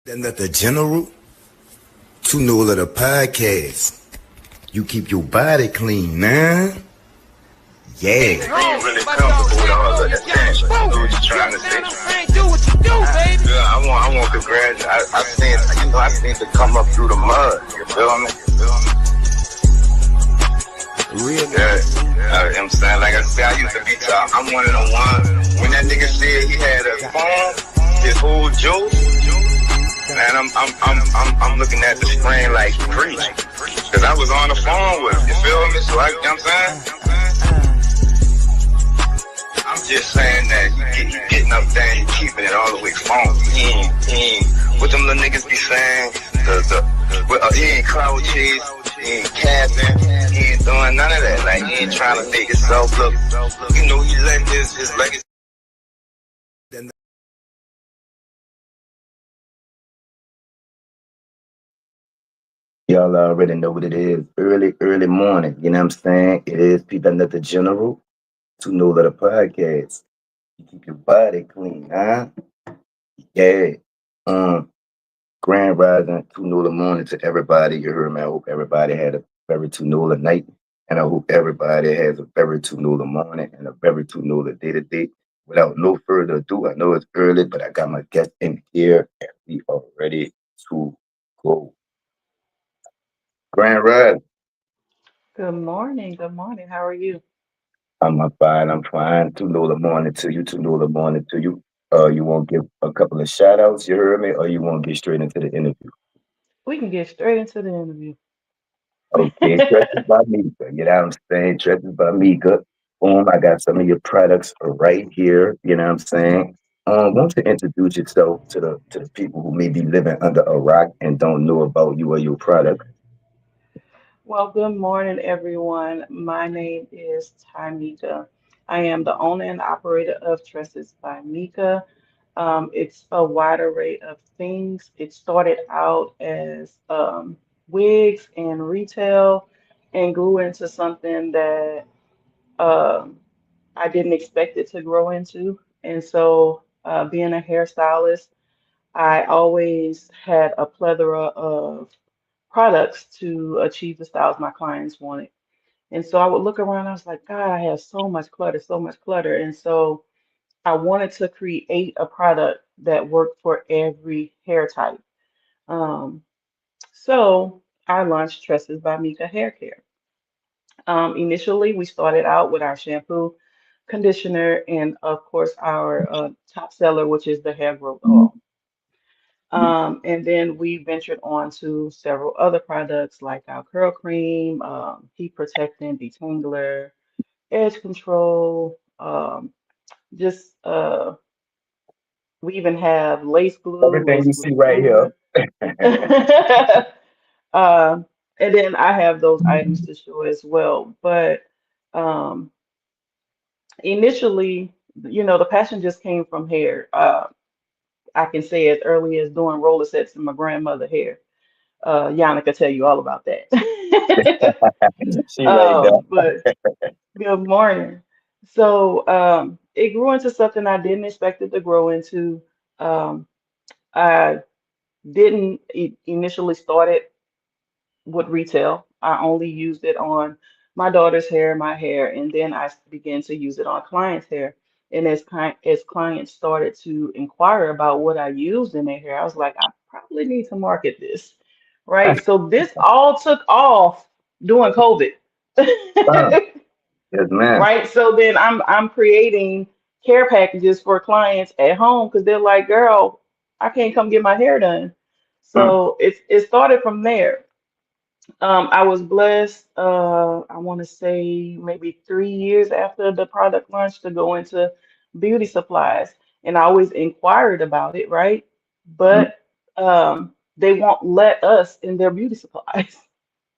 Then that the general to know of the podcast. You keep your body clean, nah? Yeah. Being really comfortable with all of that thing. I know what you're trying to say. Do what you do, baby. Yeah, I want to congratulate. I seen to come up through the mud. You feel me? Real Yeah. I'm saying, like I said, I used to be top. I'm one of the ones. When that nigga said he had a phone, his whole joke. Man, I'm looking at the screen like preach. Cause I was on the phone with him, you feel me? So you know what I'm saying? I'm just saying that you getting up there and you keeping it all the way phone. What them little niggas be saying, he ain't cloud chase, he ain't capping, he ain't doing none of that. Like, he ain't trying to make himself look, you know, he letting his legacy. Y'all already know what it is. Early morning. You know what I'm saying? It is people that the general to know that a podcast. You keep your body clean, huh? Yeah. Um, Grand rising to know the morning to everybody. You heard me. I hope everybody had a very to know the night. And I hope everybody has a very to know the morning and a very to know the day to day. Without no further ado, I know it's early, but I got my guest in here and we are ready to go. Grand Rise. Good morning. Good morning. How are you? I'm fine. I'm fine. To know the morning to you. To know the morning to you. You want to give a couple of shout outs, you heard me, or you want to get straight into the interview? We can get straight into the interview. Okay, Tresses by Meka. You know what I'm saying? Tresses by Meka. Boom, I got some of your products right here. You know what I'm saying? Want to introduce yourself to the people who may be living under a rock and don't know about you or your product. Well, good morning, everyone. My name is Tamika. I am the owner and operator of Tresses by Meka. It's a wide array of things. It started out as wigs and retail and grew into something that um, I didn't expect it to grow into. And so, being a hairstylist, I always had a plethora of products to achieve the styles my clients wanted. And so I would look around, I was like, God, I have so much clutter, so much clutter. And so I wanted to create a product that worked for every hair type. Um, so I launched Tresses by Mika Hair Care. Initially, we started out with our shampoo, conditioner, and of course, our top seller, which is the hair growth oil. And then we ventured on to several other products like our curl cream, heat protectant, detangler, edge control. Just we even have lace glue, Everything lace you glue see right here. fluid. Um, and then I have those items to show as well. But um, initially, the passion just came from hair. I can say as early as doing roller sets in my grandmother hair. Yana could tell you all about that. She right there. But good morning. So it grew into something I didn't expect it to grow into. I didn't initially start it with retail. I only used it on my daughter's hair, my hair, and then I began to use it on clients' hair. And as clients started to inquire about what I used in their hair, I was like, I probably need to market this, right? So this all took off during COVID. Yes, man. Right? So then I'm creating care packages for clients at home because they're like, girl, I can't come get my hair done. Mm, So it started from there. I was blessed, I want to say maybe 3 years after the product launch to go into beauty supplies. And I always inquired about it, right? mm, But they won't let us in their beauty supplies.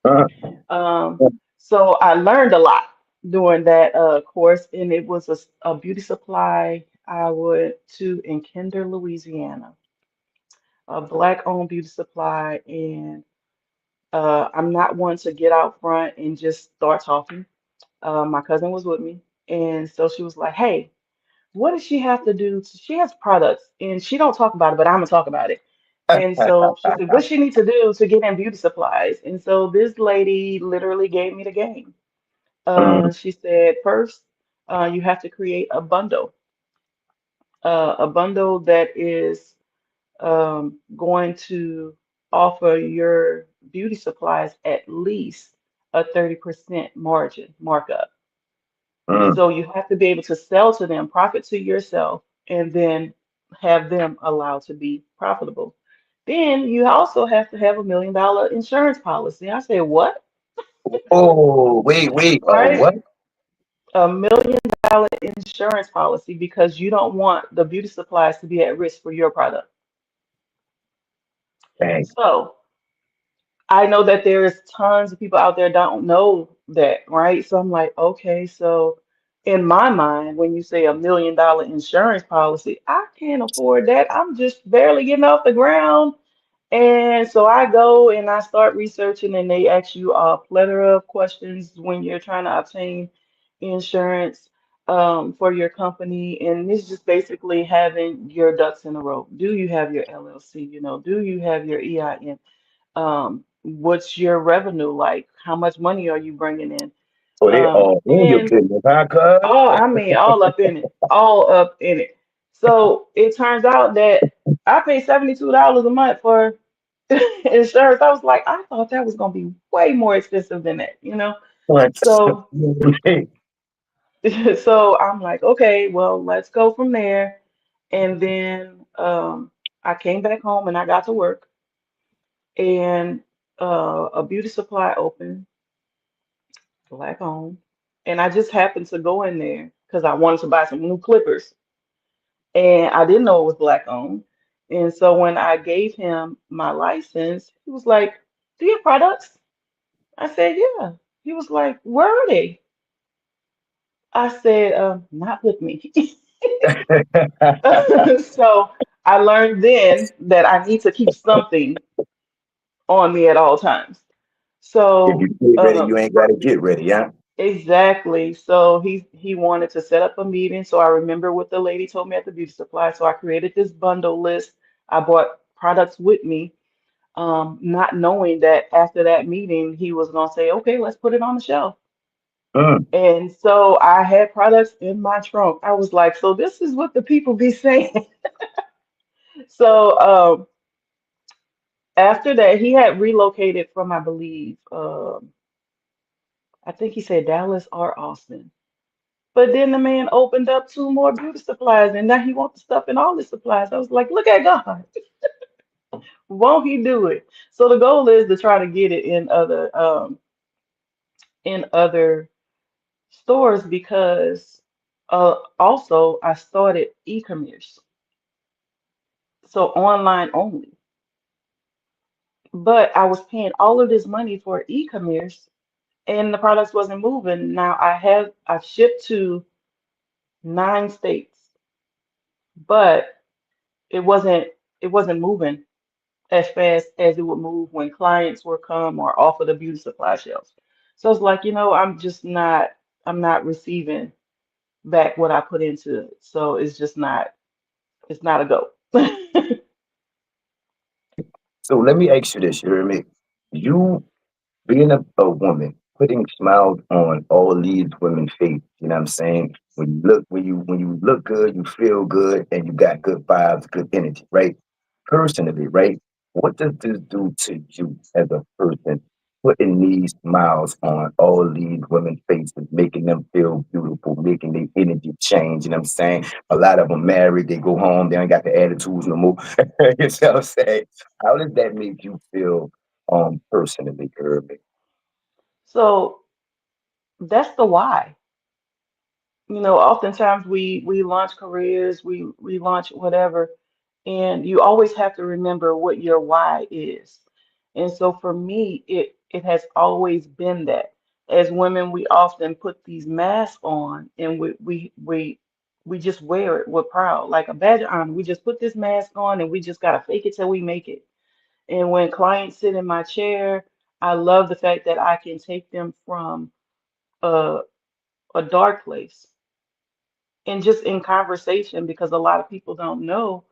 mm, Um, so I learned a lot during that course, and it was a beauty supply I went to in Kinder, Louisiana, a black-owned beauty supply, and I'm not one to get out front and just start talking. My cousin was with me, and so she was like, "Hey, what does she have to do? She has products, and she don't talk about it, but I'm gonna talk about it." And so she said, what she needs to do to get in beauty supplies? And so this lady literally gave me the game. Mm, She said, first, you have to create a bundle that is going to offer your beauty supplies at least a 30% margin markup. mm. So you have to be able to sell to them, profit to yourself, and then have them allowed to be profitable. Then you also have to have $1 million insurance policy. I said, what? Oh, wait. Right? What? $1 million insurance policy because you don't want the beauty supplies to be at risk for your product. Dang. So I know that there's tons of people out there don't know that, right? So I'm like, okay, so in my mind, when you say $1 million insurance policy, I can't afford that. I'm just barely getting off the ground. And so I go and I start researching, and they ask you a plethora of questions when you're trying to obtain insurance for your company. And it's just basically having your ducks in a row. Do you have your LLC? Do you have your EIN? What's your revenue like? How much money are you bringing in? Oh, they all in your And business, huh, cuz? oh, I mean, all up in it, all up in it. So it turns out that I pay $72 a month for insurance. I was like, I thought that was gonna be way more expensive than that. What? So, so I'm like, okay, well, let's go from there. And then I came back home and I got to work, and a beauty supply opened, black owned, and I just happened to go in there because I wanted to buy some new clippers, and I didn't know it was black owned. And so when I gave him my license, he was like, "Do you have products?" I said, "Yeah." He was like, "Where are they?" I said, "Not with me." So I learned then that I need to keep something on me at all times. If you So get ready, you ain't gotta get ready, huh? exactly. So he wanted to set up a meeting. So I remember what the lady told me at the beauty supply. So I created this bundle list. I bought products with me, not knowing that after that meeting he was gonna say, "Okay, let's put it on the shelf." Mm. And so I had products in my trunk. I was like, "So this is what the people be saying." So after that, he had relocated from, I believe, I think he said Dallas or Austin. But then the man opened up two more beauty supplies, and now he wants the stuff in all his supplies. I was like, look at God, won't he do it? So the goal is to try to get it in other stores because also I started e-commerce, so online only. But I was paying all of this money for e-commerce, and the products wasn't moving. Now I've shipped to 9 states, but it wasn't it wasn't moving as fast as it would move when clients were come or off of the beauty supply shelves. So it's like, I'm not receiving back what I put into it. So it's not a go. So let me ask you this, you hear me? You being a woman, putting smiles on all these women's face, you know what I'm saying? When you look good, you feel good, and you got good vibes, good energy, right? Personally, right? What does this do to you as a person? Putting these smiles on all these women's faces, making them feel beautiful, making their energy change. You know what I'm saying? A lot of them married, they go home, they ain't got the attitudes no more. You know what I'm saying? How does that make you feel personally, Kirby? So that's the why. Oftentimes we launch careers, we launch whatever, and you always have to remember what your why is. And so for me, it has always been that. As women, we often put these masks on, and we just wear it. We're proud, like a badge of honor. We just put this mask on, and we just gotta fake it till we make it. And when clients sit in my chair, I love the fact that I can take them from a a dark place and just in conversation because a lot of people don't know.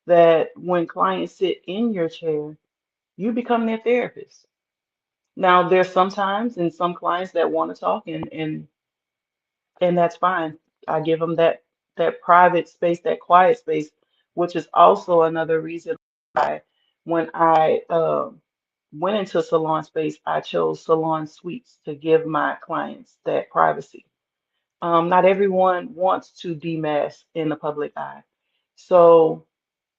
that when clients sit in your chair, you become their therapist. Now, there's sometimes and some clients that want to talk, and that's fine. I give them that private space, that quiet space, which is also another reason why when I went into salon space, I chose salon suites to give my clients that privacy. Not everyone wants to demask in the public eye. So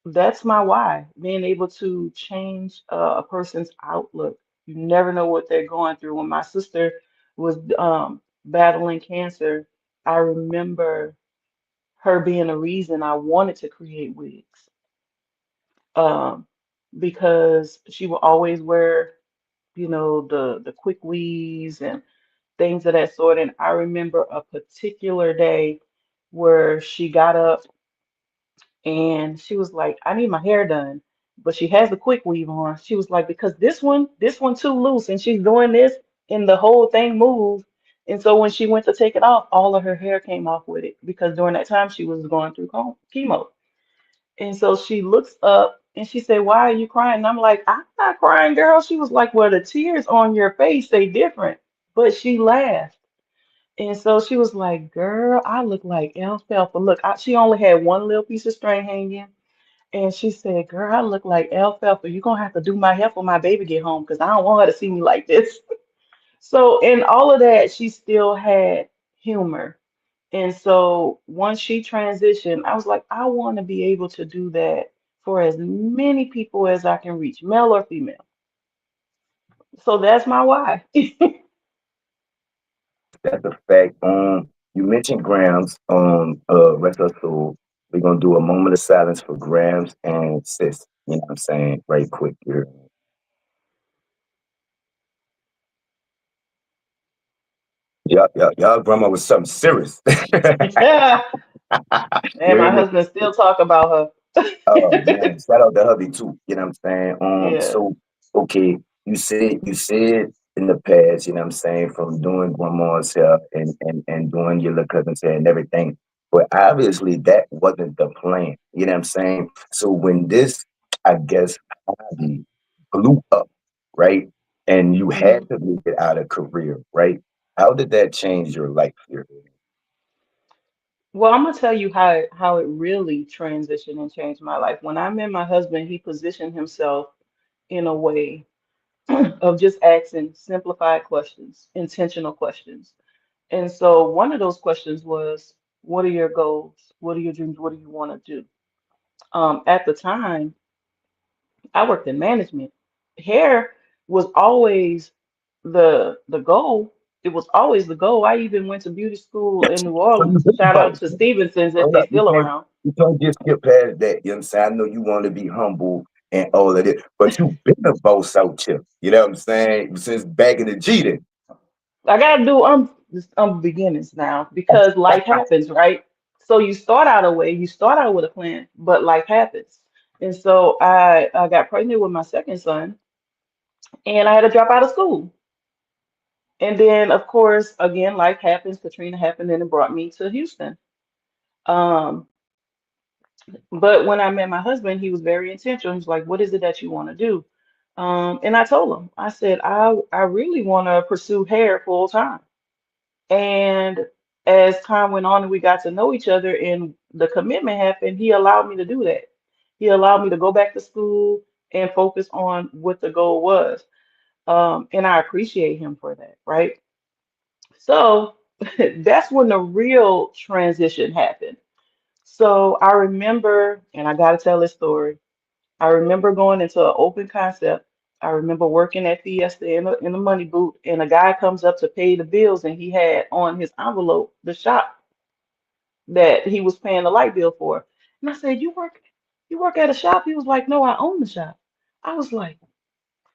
that's my why, being able to change a person's outlook. You never know what they're going through. When my sister was battling cancer, I remember her being a reason I wanted to create wigs, um, because she would always wear, the quick weaves and things of that sort. And I remember a particular day where she got up and she was like, I need my hair done. But she has the quick weave on. She was like, because this one too loose, and she's doing this, and the whole thing moved. And so when she went to take it off, all of her hair came off with it because during that time she was going through chemo. And so she looks up and she said, why are you crying? And I'm like, I'm not crying, girl. She was like, well, the tears on your face, they different. But she laughed. And so she was like, girl, I look like alfalfa. Look, she only had one little piece of string hanging. And she said, girl, I look like alfalfa. You're going to have to do my hair when my baby get home because I don't want her to see me like this. So in all of that, she still had humor. And so once she transitioned, I was like, I want to be able to do that for as many people as I can reach, male or female. So that's my why. That's a fact. You mentioned Grams on Rest of Soul. We're gonna do a moment of silence for Grams and Sis. You know what I'm saying? Right quick here. Y'all grandma was something serious. Yeah. You And hear my me? husband still talk about Oh her. man, shout out to hubby too. You know what I'm saying? Yeah. So okay, you said in the past, you know what I'm saying, from doing grandma's hair and doing your little cousin's hair and everything. But obviously that wasn't the plan. You know what I'm saying? So when this, I guess, hobby blew up, right? And you had Mhm. to make it out of career, right? How did that change your life here? Well, I'm gonna tell you how it really transitioned and changed my life. When I met my husband, he positioned himself in a way of just asking simplified questions, intentional questions. And so one of those questions was, what are your goals? What are your dreams? What do you want to do? At the time, I worked in management. Hair was always the goal. It was always the goal. I even went to beauty school in New So you Orleans. been Shout out about to Stevenson's if hold they up, still around. you can't just skip past that. You know what I'm saying? I know you want to be humble and all of it, but you been a boss out here. You know what I'm saying? Since back in the G then. I gotta do beginnings now because life happens, right? So you start out a way, you start out with a plan, but life happens. And so I got pregnant with my second son and I had to drop out of school. And then of course, again, life happens. Katrina happened and it brought me to Houston. Um, but when I met my husband, he was very intentional. He's like, what is it that you want to do? And I told him, I said, I really want to pursue hair full time. And as time went on and we got to know each other and the commitment happened, he allowed me to do that. He allowed me to go back to school and focus on what the goal was. And I appreciate him for that, right? So that's when the real transition happened. So I remember, and I got to tell this story. I remember going into an open concept. I remember working at Fiesta in the money booth, and a guy comes up to pay the bills, and he had on his envelope the shop that he was paying the light bill for. And I said, "You work at a shop?" He was like, "No, I own the shop." I was like,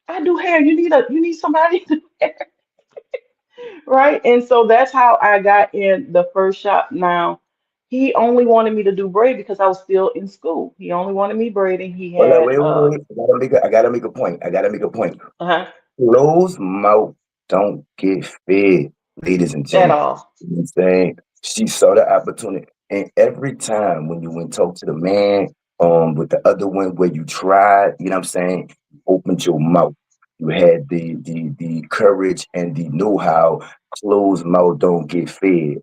"I do hair. You need somebody to do hair, right?" And so that's how I got in the first shop. Now, he only wanted me to do braid because I was still in school. He only wanted me braiding. He Hold on, had wait. I gotta make a point. I gotta make a point. uh Closed mouth don't get fed, ladies and at gentlemen. all. You know what I'm saying? She saw the opportunity. And every time when you went talk to the man With the other one where you tried, you know what I'm saying? You opened your mouth. You had the courage and the know-how. Closed mouth don't get fed.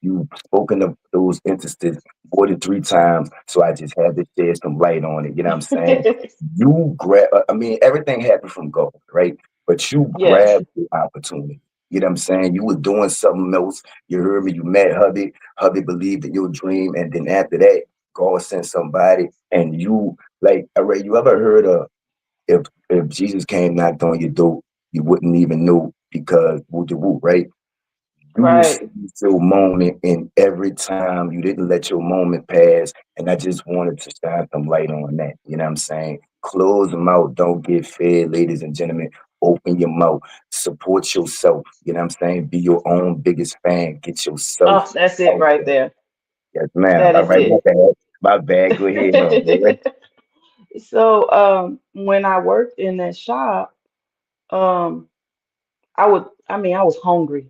You spoken of those instances more than 3 times, so I just had to shed some light on it. You know what I'm saying? You grab. I mean, everything happened from God, right? But you Yes. grabbed the opportunity. You know what I'm saying? You was doing something else. You heard me. You met hubby. Hubby believed in your dream, and then after that, God sent somebody, and you like. Alright, you ever heard of if Jesus came knocked on your door, you wouldn't even know because woo de woo, right? You Right. seized your moment, and every time you didn't let your moment pass. And I just wanted to shine some light on that. You know what I'm saying? Close them out. Don't get fed, ladies and gentlemen. Open your mouth. Support yourself. You know what I'm saying? Be your own biggest fan. Get yourself Oh, that's it out right there. there. Yes, ma'am. That All is right, my it. bad. My bad. Go ahead, homeboy. So, when I worked in that shop, um, I was hungry.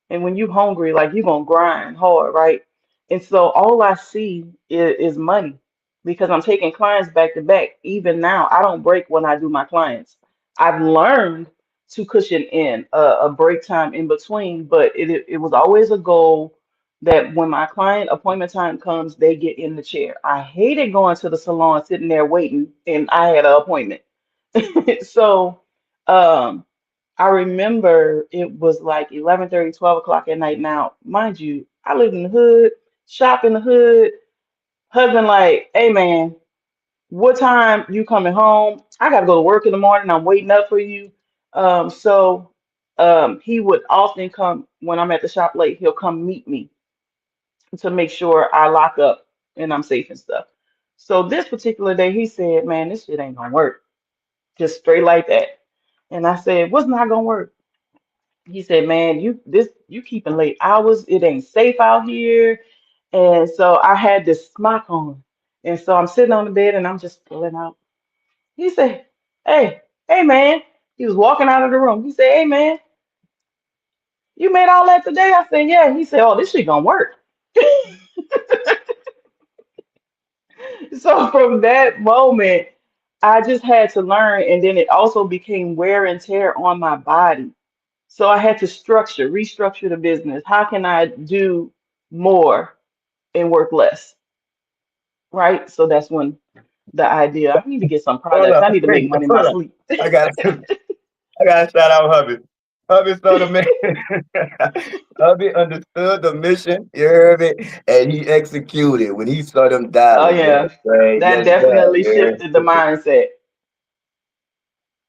And when you hungry, like you're gonna grind hard, right? And so all I see is money because I'm taking clients back to back. Even now, I don't break when I do my clients. I've learned to cushion in a break time in between, but it was always a goal that when my client appointment time comes, they get in the chair. I hated going to the salon, sitting there waiting, and I had an appointment. So, um, I remember it was like 11:30, 12 o'clock at night. Now, mind you, I live in the hood, shop in the hood. Husband like, hey man, what time you coming home? I gotta go to work in the morning. I'm waiting up for you. He would often come when I'm at the shop late. He'll come meet me to make sure I lock up and I'm safe and stuff. So this particular day, he said, "Man, this shit ain't gonna work." Just straight like that. And I said, "What's not gonna work?" He said, "Man, you keeping late hours. It ain't safe out here." And so I had this smock on. And so I'm sitting on the bed and I'm just pulling out. He said, hey man. He was walking out of the room. He said, "Hey man, you made all that today?" I said, "Yeah." He said, "Oh, this shit gonna work." So from that moment, I just had to learn, and then it also became wear and tear on my body. So I had to restructure the business. How can I do more and work less? Right? So that's when the idea, I need to get some Hold products. up. I need to Wait, make money in my hold up. sleep. I got I gotta shout out Hubby. Hubby saw the mission. Hubby understood the mission, you heard me? And he executed when he saw them Oh dollars. You know yeah. what I'm saying? That Yes, ma'am. definitely Yeah. shifted the mindset.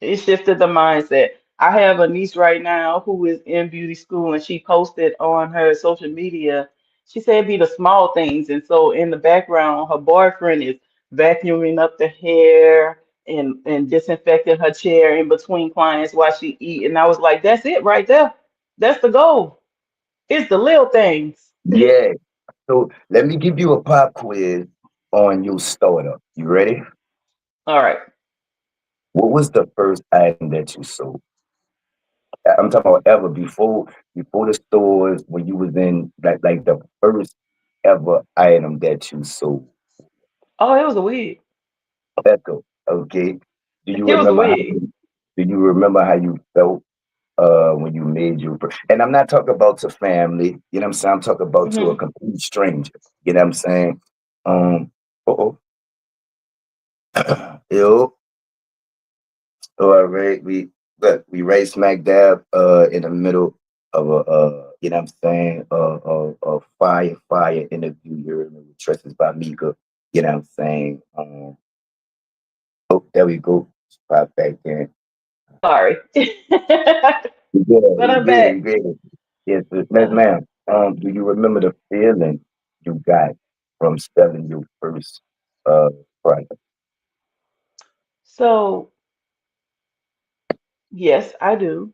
It shifted the mindset. I have a niece right now who is in beauty school and she posted on her social media. She said it'd be the small things. And so in the background, her boyfriend is vacuuming up the hair and disinfecting her chair in between clients while she eat. And I was like, that's it right there. That's the goal. It's the little things. Yeah. So let me give you a pop quiz on your startup. You ready? All right. What was the first item that you sold? I'm talking about ever before the stores when you was in like the first ever item that you sold. Oh, it was a wig. Echo. Okay. Do you It was a remember how wig. do you remember how you felt when you made your and I'm not talking about to family, you know what I'm saying? I'm talking about to a Hmm. complete stranger. You know what I'm saying? Uh-oh. Yo, all right, we right smack dab in the middle of a you know what I'm saying, a fire interview here with Tresses by Mika, you know what I'm saying? Oh, there we go. Pop back in. Sorry. We good, But we I'm good, back. we good. Yes, yes, Uh, ma'am. Do you remember the feeling you got from selling your first uh product? so yes, I do.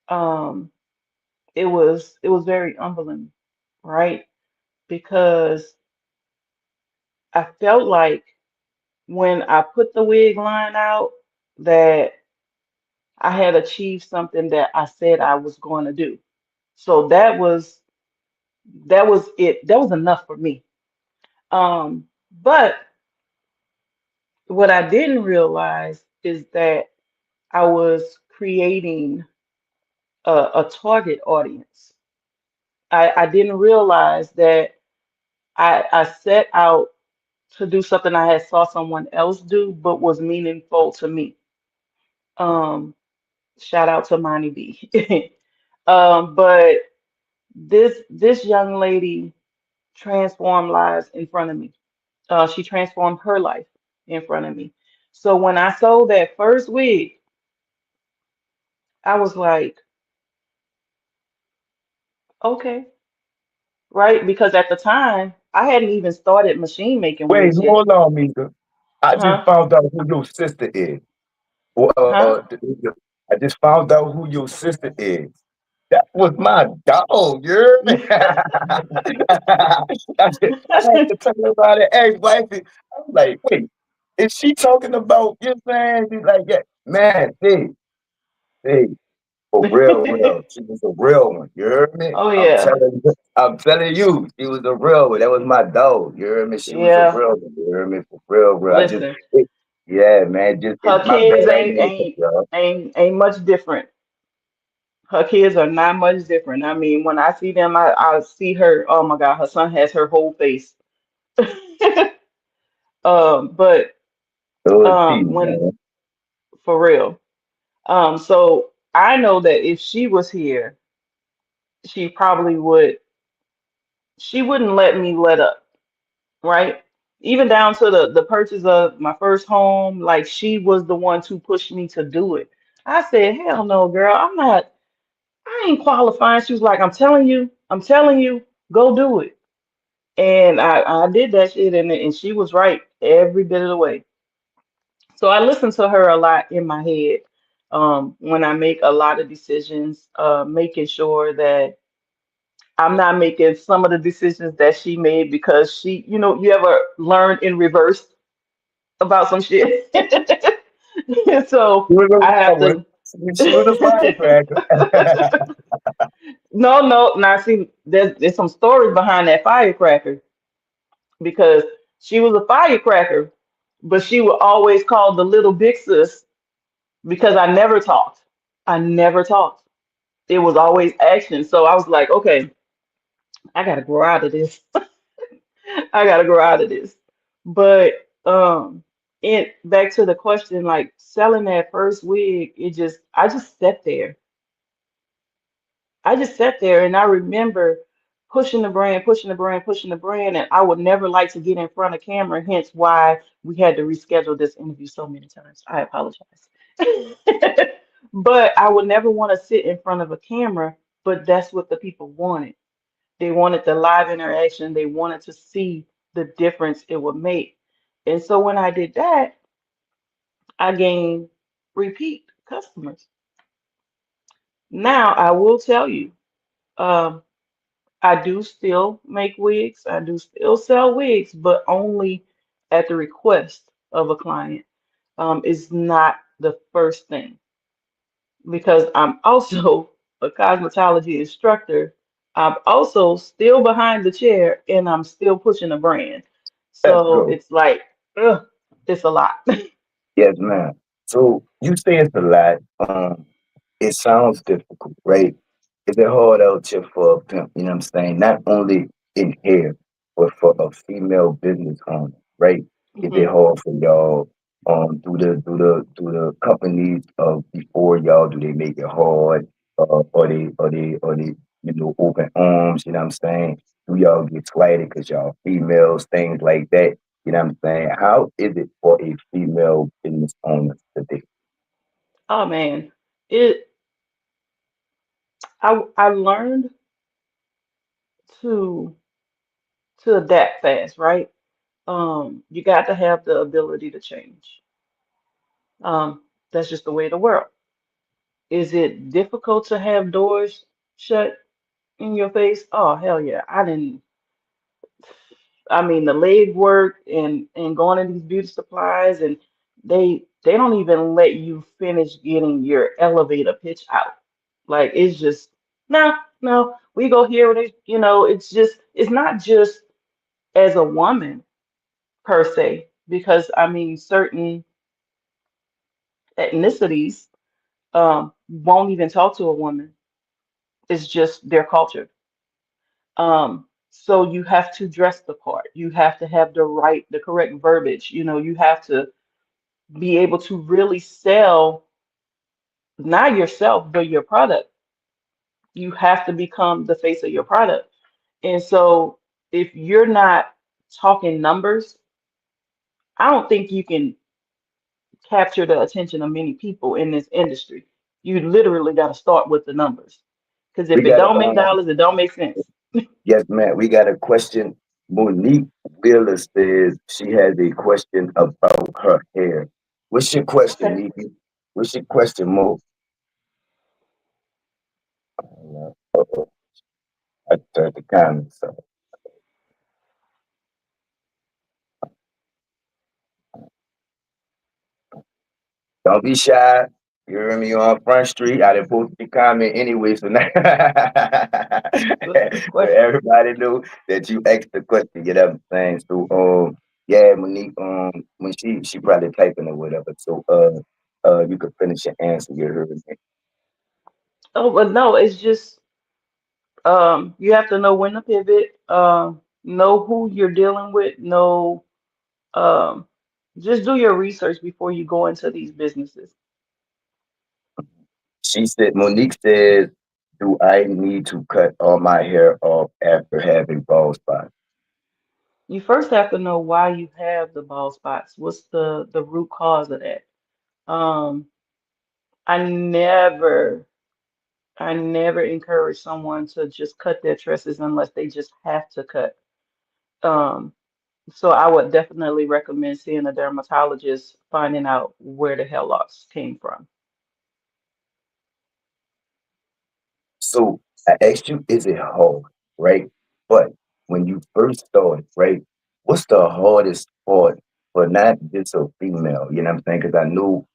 Um, it was very humbling, right? Because I felt like when I put the wig line out that I had achieved something that I said I was going to do. So that was it. That was enough for me. But what I didn't realize is that I was creating a target audience. I didn't realize that I set out to do something I had saw someone else do, but was meaningful to me. Um, Shout out to Monty B. But this young lady transformed lives in front of me. She transformed her life in front of me. So when I sold that first wig, I was like, okay, right? Because at the time, I hadn't even started machine making Wait, wigs yet. hold on, Mika. I just Huh? found out who your sister is. Or, Huh? I just found out who your sister is. That was my dog, you heard me? I had to tell her about it. Ex wifey. I'm like, wait, is she talking about you know what I'm saying? She's like, yeah, man, see, for real, real. She was a real one. You heard me? Oh yeah, I'm telling you, she was a real one. That was my dog. You heard me? She was a yeah. real one. You heard me? For real, real. Listen, Yeah, man. Just it's her my bad. kids I ain't mean to cut you off. ain't much different. Her kids are not much different. I mean, when I see them, I see her. Oh my God, her son has her whole face. But So is she, when man. for real. So I know that if she was here, she probably would. She wouldn't let me let up, right? Even down to the purchase of my first home, like she was the one to push me to do it. I said, hell no, girl, I'm not. I ain't qualifying. She was like, I'm telling you, go do it. And I did that shit, and she was right every bit of the way. So I listen to her a lot in my head when I make a lot of decisions, making sure that I'm not making some of the decisions that she made because she, you ever learn in reverse about some shit? So She was a I real have one. to. She was a firecracker. No, no. Now, see, there's some stories behind that firecracker because she was a firecracker, but she would always call the little big sis because I never talked. I never talked. It was always action. So I was like, okay, I gotta grow out of this. I gotta grow out of this. But it back to the question, like selling that first wig, I just sat there. I just sat there and I remember pushing the brand, pushing the brand, pushing the brand, and I would never like to get in front of camera, hence why we had to reschedule this interview so many times. I apologize. But I would never want to sit in front of a camera, but that's what the people wanted. They wanted the live interaction, they wanted to see the difference it would make. And so when I did that, I gained repeat customers. Now I will tell you, um, I do still make wigs. I do still sell wigs, but only at the request of a client. Is not the first thing because I'm also a cosmetology instructor. I'm also still behind the chair and I'm still pushing a brand. Let's So go. it's like, ugh, it's a lot. Yes, ma'am. So you say it's a lot. It sounds difficult, right? Is it hard out here for a pimp? You know what I'm saying? Not only in here, but for a female business owner, right? Is it Mhm. hard for y'all? Do the companies before y'all do they make it hard? Or they open arms? You know what I'm saying? Do y'all get slighted because y'all females, things like that? You know what I'm saying? How is it for a female business owner today? Oh man, it. I learned to adapt fast, right? You got to have the ability to change. That's just the way of the world. Is it difficult to have doors shut in your face? Oh, hell yeah. I mean, the leg work and going in these beauty supplies and they don't even let you finish getting your elevator pitch out. Like it's just no, no, we go here with it, it's not just as a woman per se. because I mean, certain ethnicities won't even talk to a woman. It's just their culture. So you have to dress the part. You have to have the correct verbiage. You know, you have to be able to really sell not yourself, but your product. You have to become the face of your product. And so if you're not talking numbers, I don't think you can capture the attention of many people in this industry. You literally got to start with the numbers. Because We if it got don't make dollars, it don't make sense. yes, man. We got a question. Monique Wheeler says she has a question about her hair. What's your question, Okay. Nikki? What's your question, Mo? Uh-oh, I turned the comments. So don't be shy. You hear me on Front Street? I didn't post the comment anyway, so now What's the so question? everybody knew that you asked the question. You know what I'm saying? So yeah, Monique, when she probably typing or whatever. So you could finish your answer. You heard me. Oh, but no, it's just you have to know when to pivot, know who you're dealing with, know um, just do your research before you go into these businesses. She said, Monique says, do I need to cut all my hair off after having bald spots? You first have to know why you have the bald spots. What's the root cause of that? Um, I never I never encourage someone to just cut their tresses unless they just have to cut. Um, so I would definitely recommend seeing a dermatologist, finding out where the hair loss came from. So I asked you, is it hard, right? But when you first started, right, what's the hardest part for not just a female? You know what I'm saying? Because I know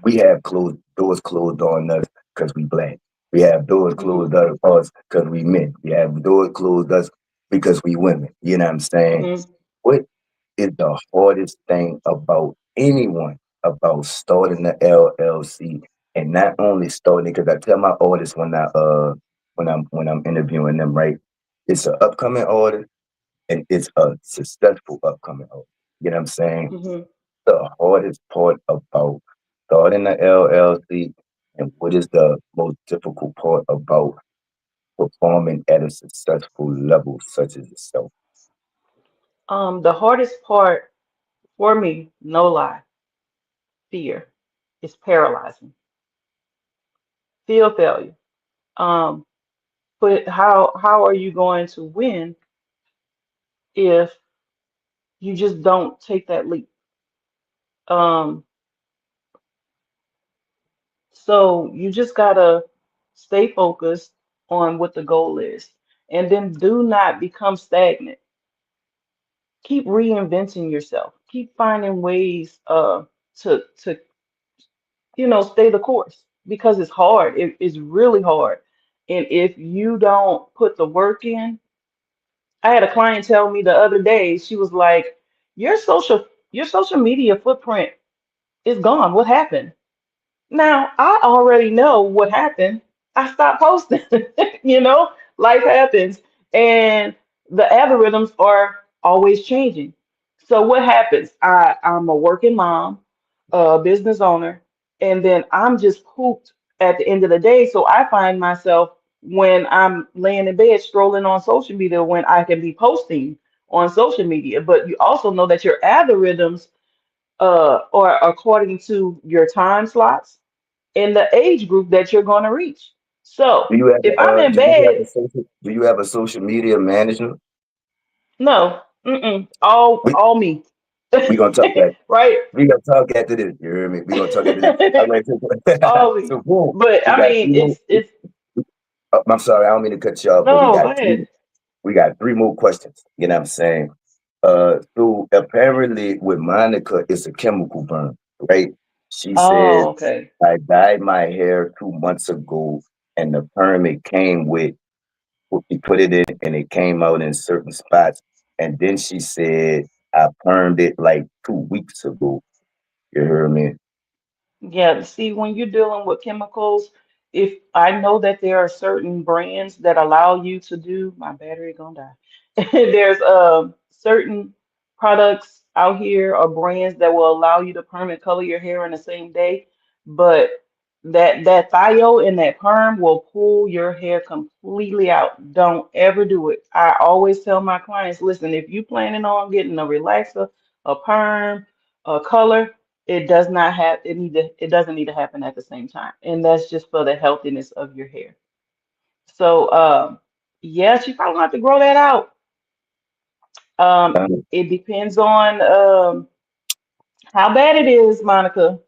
we have closed doors closed on us because we black. We have doors Hmm. closed on us because we men. We have doors closed us because we women. You know what I'm saying? Hmm. What is the hardest thing about anyone about starting the LLC and not only starting it? Because I tell my artists when I'm interviewing them, right? It's an upcoming artist and it's a successful upcoming artist. You know what I'm saying? Hmm. The hardest part about starting the LLC and what is the most difficult part about performing at a successful level such as yourself? The hardest part for me, no lie, fear. It's paralyzing. Feel failure. Um, but how are you going to win if you just don't take that leap? Um, so you just gotta stay focused on what the goal is, and then do not become stagnant. Keep reinventing yourself. Keep finding ways to stay the course because it's hard. It's really hard. And if you don't put the work in, I had a client tell me the other day, she was like, your social media footprint is gone. What happened? Now, I already know what happened. I stopped posting. You know, life happens, and the algorithms are always changing. So what happens? I'm a working mom, a business owner, and then I'm just hooped at the end of the day. So I find myself when I'm laying in bed scrolling on social media when I can be posting on social media. But you also know that your algorithms are according to your time slots in the age group that you're going to reach. So Do you have if I'm in do you have bed, a social media manager? no, We all me, we gonna talk that. right? We gonna talk after this. You hear me? We gonna talk after this. All right, so, All me. so boom, But we I got mean, three more. it's I'm sorry, I don't mean to cut you off, but no, go ahead. we got three more questions. You know what I'm saying? So apparently with Monica, it's a chemical burn, right? She says, Oh, okay. I dyed my hair 2 months ago, and the perm it came with, she put it in, and it came out in certain spots. And then she said, I permed it like 2 weeks ago. You hear me? Yeah, see, when you're dealing with chemicals, if I know that there are certain brands that allow you to do, my battery gonna die. There's certain products out here or brands that will allow you to perm and color your hair in the same day, but that thio and that perm will pull your hair completely out. Don't ever do it. I always tell my clients, listen, if you planning on getting a relaxer, a perm, a color, it does not have it doesn't need to happen at the same time. And that's just for the healthiness of your hair. So yes, you probably have to grow that out. Um, It depends on how bad it is, Monica,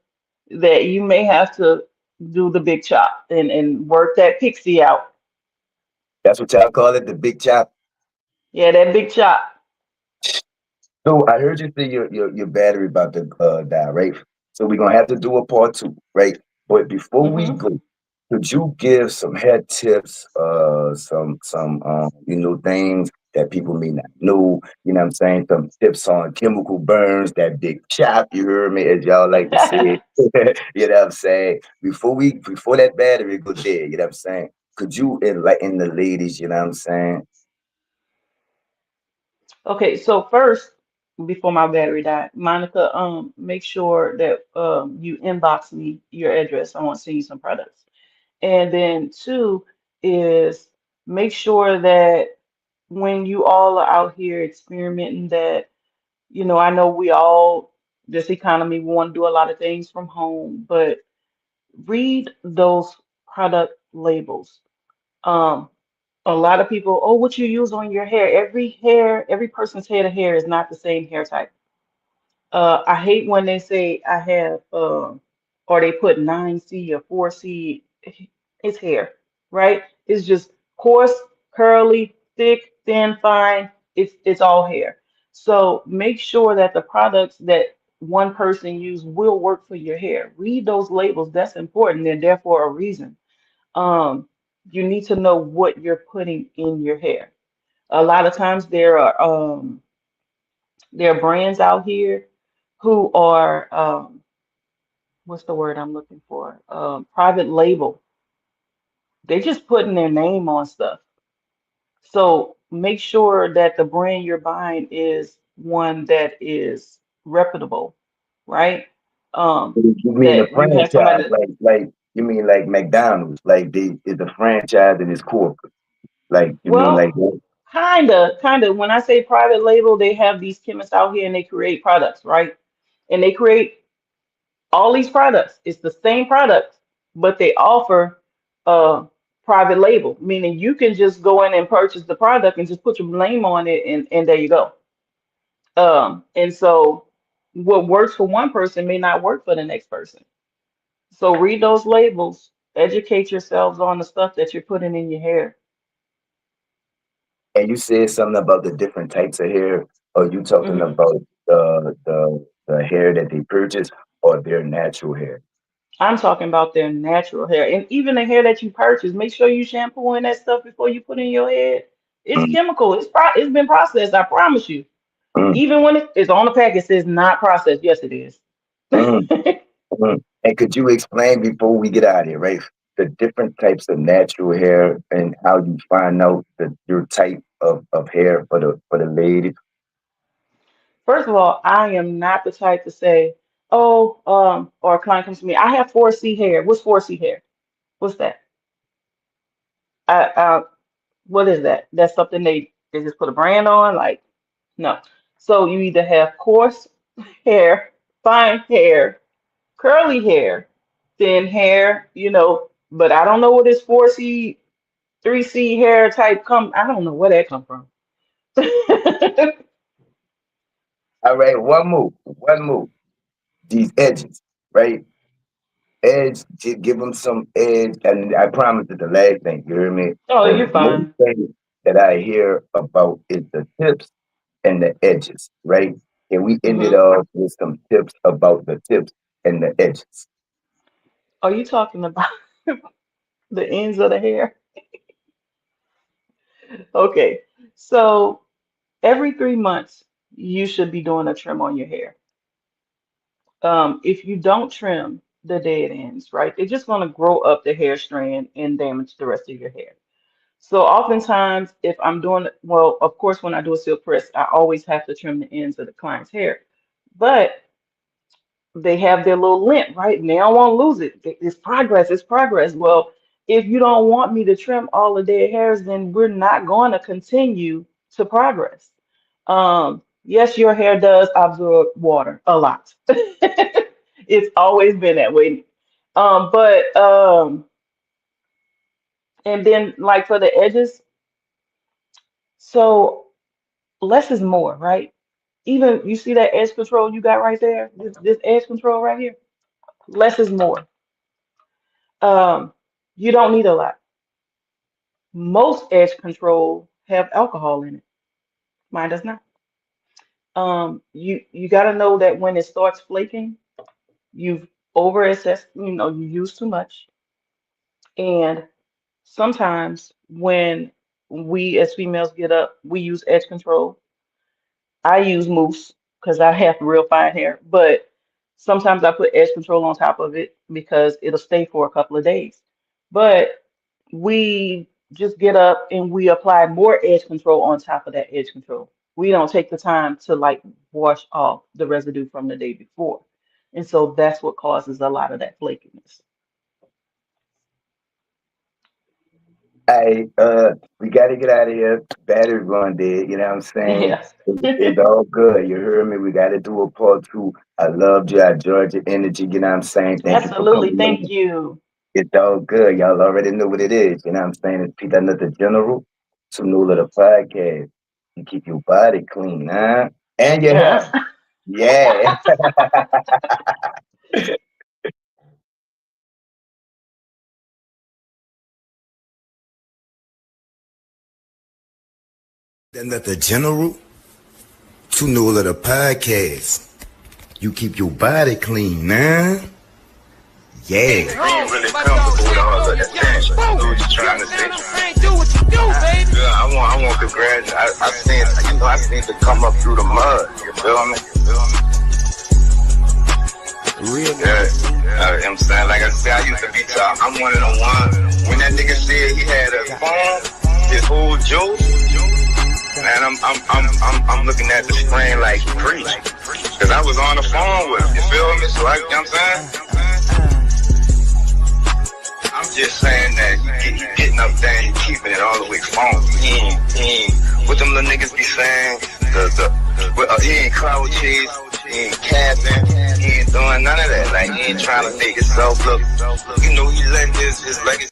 that you may have to do the big chop and work that pixie out. that's what y'all call it, the big chop. Yeah, that big chop. So I heard you say your battery about to die, right? So we're gonna have to do a part 2, right? But before we Hmm. go, could you give some head tips, some things that people may not know, you know what I'm saying? Some tips on chemical burns, that big chop, you heard me, as y'all like to say it. You know what I'm saying? Before that battery go dead, you know what I'm saying? Could you enlighten the ladies, you know what I'm saying? Okay, so first, before my battery died, Monica, make sure that you inbox me your address. I want to send you some products. And then two is make sure that when you all are out here experimenting that, I know we all, this economy, we want to do a lot of things from home, but read those product labels. Um, a lot of people, oh, what you use on your hair. Every person's head of hair is not the same hair type. I hate when they say I have, or they put 9C or 4C. It's hair, right? It's just coarse, curly, thick, thin, fine. It's all hair. So make sure that the products that one person use will work for your hair. Read those labels. That's important. They're there for a reason. Um, you need to know what you're putting in your hair. A lot of times there are brands out here who are what's the word I'm looking for? Private label. They're just putting their name on stuff. So make sure that the brand you're buying is one that is reputable, right? You mean a That you have franchise, somebody. like you mean like McDonald's, like they is a franchise and it's corporate. Like you mean like Well, kinda. When I say private label, they have these chemists out here and they create products, right? And they create all these products. It's the same product, but they offer a private label, meaning you can just go in and purchase the product and just put your name on it, and there you go. And so what works for one person may not work for the next person. So read those labels, educate yourselves on the stuff that you're putting in your hair. and you said something about the different types of hair. Are you talking Hmm. about the hair that they purchase or their natural hair? I'm talking about their natural hair. And even the hair that you purchase, make sure you shampoo in that stuff before you put in your head. It's Mm, chemical. It's been processed, I promise you. mm, Even when it's on the pack, it says not processed. Yes, it is. mm, mm. And could you explain before we get out of here, right? The different types of natural hair and how you find out your type of hair for the ladies. First of all, I am not the type to say, oh, or a client comes to me, I have 4C hair. What's 4C hair? What's that? I, what is that? That's something they just put a brand on? Like, no. So you either have coarse hair, fine hair, curly hair, thin hair, but I don't know where this 4C, 3C hair type come. I don't know where that come from. All right, one move. These edges, right? Edge, give them some edge, and I promise it's the last thing. You hear me? Oh, The you're most fine. thing that I hear about is the tips and the edges, right? And we ended Hmm. off with some tips about the tips and the edges. Are you talking about the ends of the hair? Okay. So every 3 months, you should be doing a trim on your hair. If you don't trim the dead ends, right, they're just going to grow up the hair strand and damage the rest of your hair. So oftentimes, if I'm doing, well, of course, when I do a silk press, I always have to trim the ends of the client's hair. But they have their little lint, right? And they don't want to lose it. It's progress, it's progress. Well, if you don't want me to trim all the dead hairs, then we're not going to continue to progress. Yes, your hair does absorb water a lot. It's always been that way. But and then like for the edges, so less is more, right? Even you see that edge control you got right there, this edge control right here, less is more. Um, you don't need a lot. Most edge control have alcohol in it. Mine does not. You got to know that when it starts flaking, you've over assessed, you use too much. And sometimes when we as females get up, we use edge control. I use mousse because I have real fine hair, but sometimes I put edge control on top of it because it'll stay for a couple of days. But we just get up and we apply more edge control on top of that edge control. We don't take the time to like wash off the residue from the day before. And so that's what causes a lot of that flakiness. Hey, we got to get out of here. Battery run dead. You know what I'm saying? Yes. It's all good. You heard me? We got to do a part two. I loved you. I enjoyed your energy. You know what I'm saying? Thank you for Absolutely. coming Thank in. you. It's all good. Y'all already know what it is. You know what I'm saying? It's Peter the General to New Little Podcast. You keep your body clean, huh? And your Yes. hair. Yeah. Then let the general to know the podcast. You keep your body clean, nah? Yeah. Being really comfortable with all of that attention. You know what you're trying to say? Do what you do, baby. Yeah, I want the graduate. I seen, I seen to come up through the mud. You feel me? Real Yeah, I'm saying, like I said, I used to be top. I'm one of the ones. When that nigga said he had a phone, his whole joke, man, I'm looking at the screen like preach, cause I was on the phone with him. You feel me? So you know what I'm saying? I'm just saying that you getting up there and you keeping it all the way phone. He ain't, what them little niggas be saying, he ain't cloud chase, he ain't capping, he ain't doing none of that. Like, he ain't trying to make himself look, he letting his legacy.